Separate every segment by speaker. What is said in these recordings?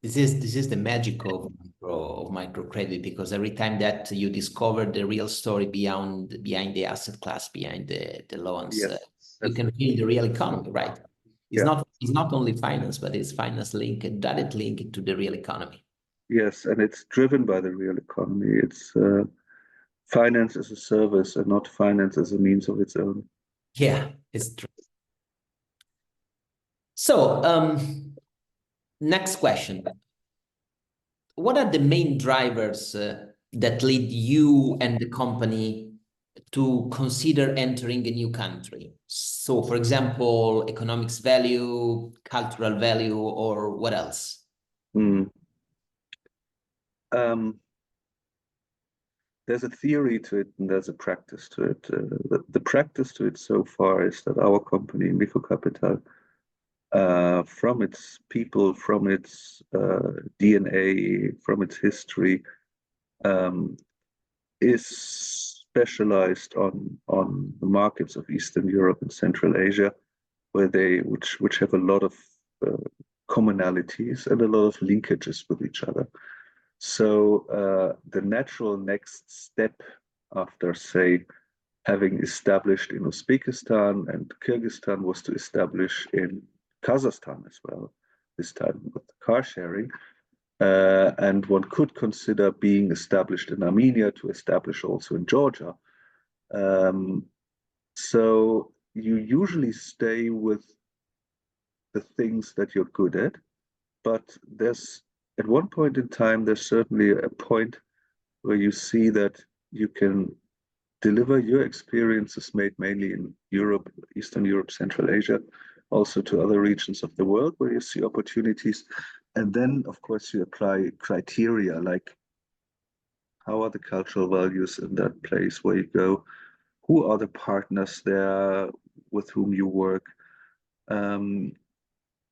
Speaker 1: This is the magic of microcredit, because every time that you discover the real story behind the asset class, behind the loans,
Speaker 2: Yes,
Speaker 1: you can feel the real economy, right? It's
Speaker 2: yeah.
Speaker 1: not only finance, but it's finance linked, direct link to the real economy.
Speaker 2: Yes, and it's driven by the real economy. It's finance as a service and not finance as a means of its own.
Speaker 1: Yeah, it's true. So, next question. What are the main drivers that lead you and the company to consider entering a new country? So, for example, economics value, cultural value, or what else?
Speaker 2: Mm. There's a theory to it and there's a practice to it. The practice to it so far is that our company, Mikro Kapital, from its people, from its DNA, from its history, um, is specialized on the markets of Eastern Europe and Central Asia, which have a lot of uh, commonalities and a lot of linkages with each other. So the natural next step after, say, having established in Uzbekistan and Kyrgyzstan was to establish in Kazakhstan as well, this time with car sharing. And one could consider being established in Armenia to establish also in Georgia. So you usually stay with the things that you're good at, but there's at one point in time, there's certainly a point where you see that you can deliver your experiences made mainly in Europe, Eastern Europe, Central Asia, also to other regions of the world where you see opportunities. And then, of course, you apply criteria like how are the cultural values in that place where you go? Who are the partners there with whom you work? Um,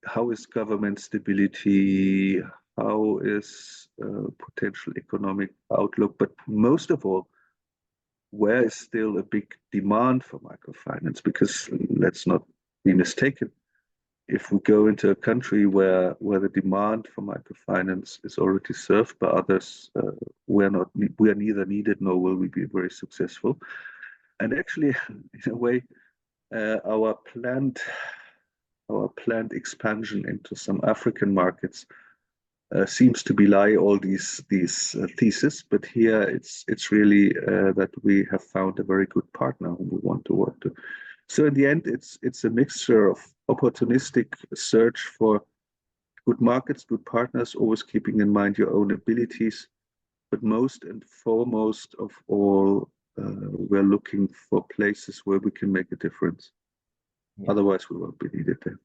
Speaker 2: how is government stability? How is potential economic outlook? But most of all, where is still a big demand for microfinance? Because let's not be mistaken. If we go into a country where the demand for microfinance is already served by others, we are neither needed nor will we be very successful. And actually, in a way, uh, our planned our planned expansion into some African markets seems to belie all these theses. But here, it's really that we have found a very good partner whom we want to work to. So in the end, it's a mixture of opportunistic search for good markets, good partners, always keeping in mind your own abilities. But most and foremost of all, we're looking for places where we can make a difference.
Speaker 1: Yeah.
Speaker 2: Otherwise, we won't be needed there.